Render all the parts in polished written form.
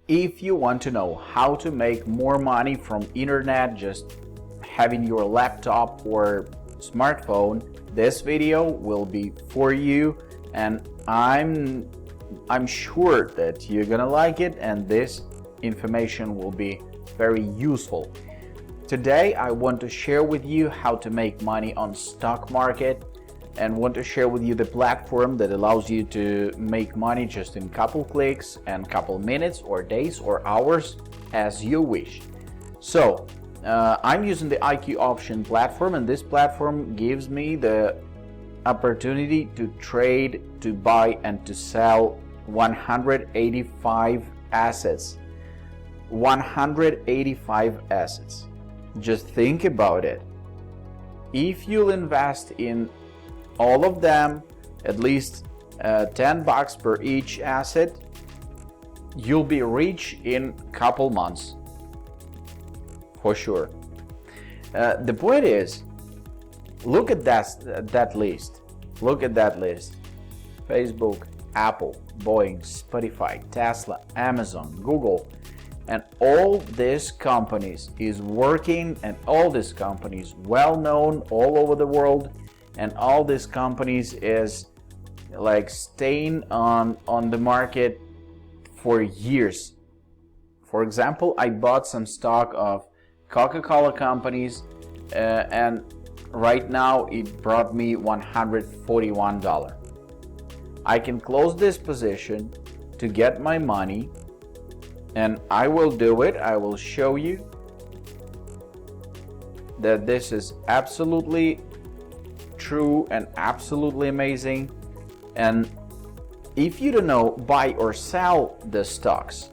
If you want to know how to make more money from internet just having your laptop or smartphone, this video will be for you, and I'm sure that you're gonna like it and this information will be very useful. Today I want to share with you how to make money on stock market and want to share with you the platform that allows you to make money just in couple clicks and couple minutes or days or hours as you wish. So I'm using the IQ option platform, and this platform gives me the opportunity to trade, to buy and to sell 185 assets. 185 assets. Just think about it. If you'll invest in all of them, at least $10 per each asset, you'll be rich in couple months for sure. The point is, look at that list. Look at that list. Facebook, Apple, Boeing, Spotify, Tesla, Amazon, Google, and all these companies is working, and all these companies well known all over the world, and all these companies is like staying on the market for years. For example, I bought some stock of Coca-Cola companies and right now it brought me $141. I can close this position to get my money, and I will do it. I will show you that this is absolutely true and absolutely amazing. And if you don't know buy or sell the stocks,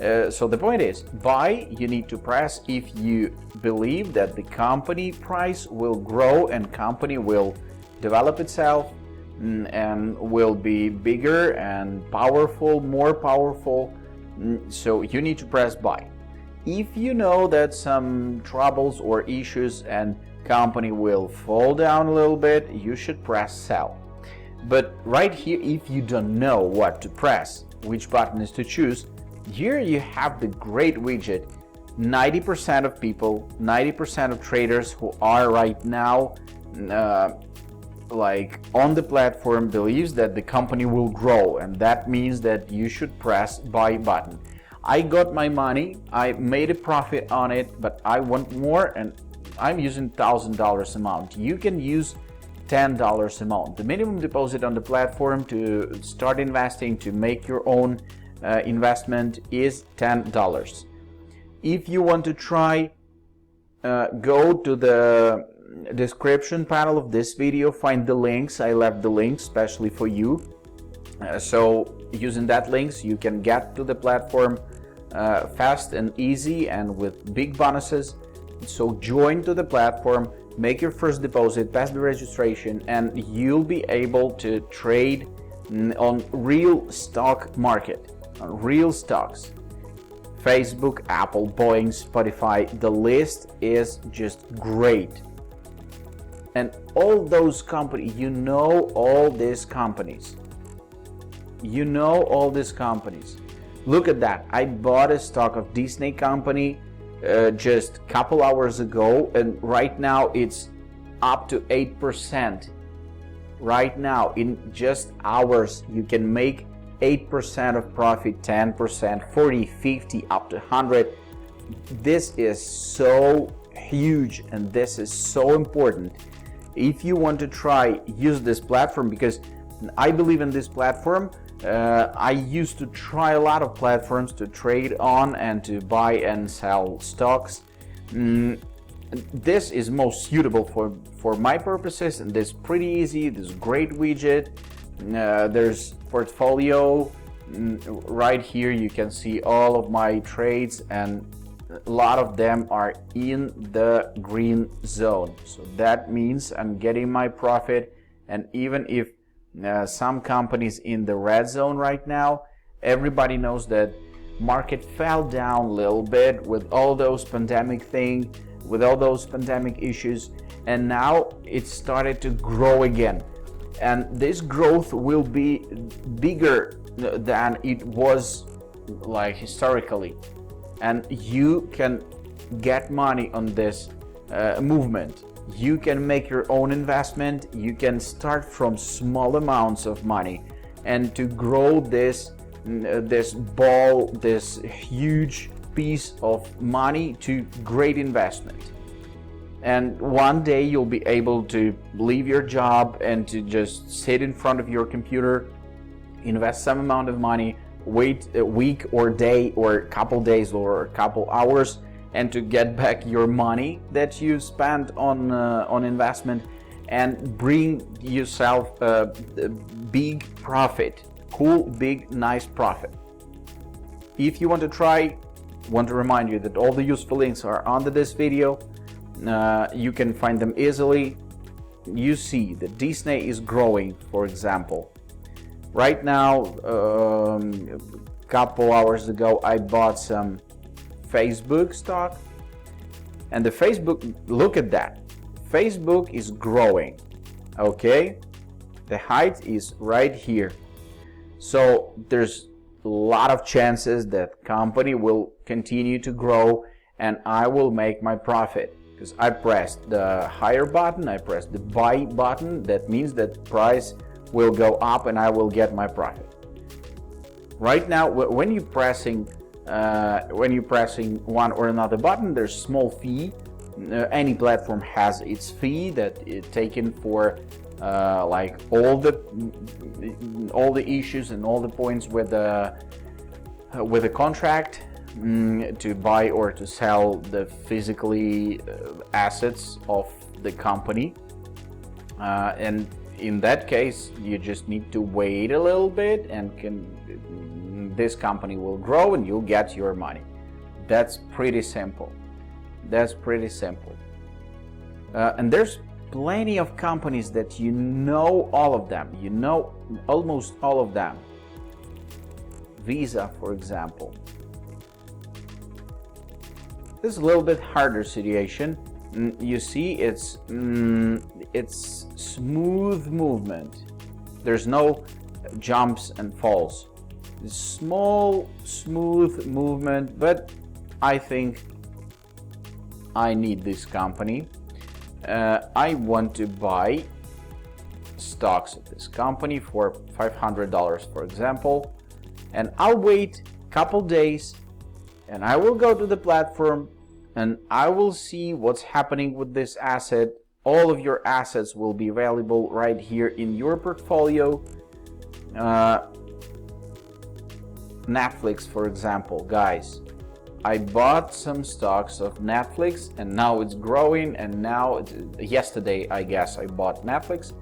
so the point is, buy, you need to press if you believe that the company price will grow and company will develop itself and will be bigger and powerful, more powerful. So you need to press buy. If you know that some troubles or issues and company will fall down a little bit, you should press sell. But right here, if you don't know what to press, which button is to choose, here you have the great widget. 90% of people, 90% of traders who are right now like on the platform believes that the company will grow, and that means that you should press buy button. I got my money, I made a profit on it, but I want more, and I'm using $1,000 amount. You can use $10 amount. The minimum deposit on the platform to start investing, to make your own investment, is $10. If you want to try, go to the description panel of this video, find the links. I left the links especially for you. So using that links, you can get to the platform fast and easy and with big bonuses. So join to the platform, make your first deposit, pass the registration, and you'll be able to trade on real stock market, on real stocks. Facebook, Apple, Boeing, Spotify, the list is just great. And all those companies, you know all these companies. You know all these companies. Look at that. I bought a stock of Disney company just a couple hours ago, and right now it's up to 8%. Right now, in just hours, you can make 8% of profit, 10%, 40, 50, up to 100. This is so huge, and this is so important. If you want to try, use this platform, because I believe in this platform. I used to try a lot of platforms to trade on and to buy and sell stocks. This is most suitable for my purposes, and this is pretty easy. This great widget. There's portfolio right here. You can see all of my trades, and a lot of them are in the green zone. So that means I'm getting my profit, and even if some companies in the red zone right now, everybody knows that market fell down a little bit with all those pandemic thing, with all those pandemic issues, and now it started to grow again. And this growth will be bigger than it was like historically, and you can get money on this movement. You can make your own investment. You can start from small amounts of money and to grow this ball, this huge piece of money to great investment. And one day you'll be able to leave your job and to just sit in front of your computer, invest some amount of money, wait a week or day or a couple days or a couple hours, and to get back your money that you spent on investment and bring yourself a big profit, cool, big, nice profit. If you want to try, want to remind you that all the useful links are under this video. You can find them easily. You see that Disney is growing, for example. Right now, a couple hours ago, I bought some Facebook stock, and the Facebook, look at that, Facebook is growing, okay? The height is right here. So there's a lot of chances that company will continue to grow and I will make my profit. Because I pressed the higher button, I pressed the buy button, that means that price will go up and I will get my profit. Right now, when you're pressing one or another button, there's small fee. Any platform has its fee that is taken for like all the issues and all the points with the contract. To buy or to sell the physically assets of the company, and in that case you just need to wait a little bit and this company will grow and you'll get your money. That's pretty simple. That's pretty simple. And there's plenty of companies that you know all of them, you know almost all of them. Visa, for example. This is a little bit harder situation. You see, it's smooth movement. There's no jumps and falls. It's small, smooth movement, but I think I need this company. I want to buy stocks of this company for $500, for example, and I'll wait a couple days. And I will go to the platform and I will see what's happening with this asset. All of your assets will be available right here in your portfolio. Netflix, for example, guys. I bought some stocks of Netflix and now it's growing, and now yesterday I guess I bought Netflix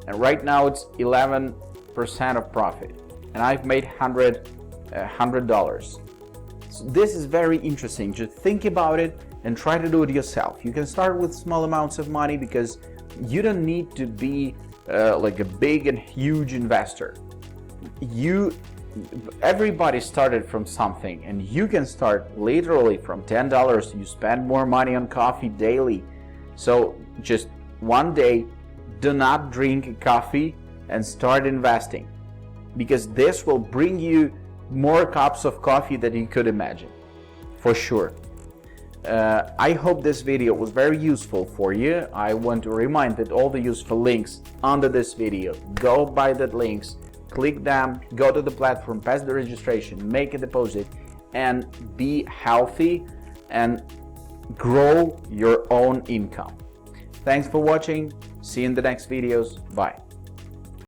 and right now it's 11% of profit and I've made $100. So this is very interesting. Just think about it and try to do it yourself. You can start with small amounts of money because you don't need to be like a big and huge investor. Everybody started from something, and you can start literally from $10. You spend more money on coffee daily. So just one day, do not drink coffee and start investing, because this will bring you more cups of coffee than you could imagine, for sure. I hope this video was very useful for you. I want to remind that all the useful links under this video, go by the links, click them, go to the platform, pass the registration, make a deposit, and be healthy and grow your own income. Thanks for watching. See you in the next videos. Bye.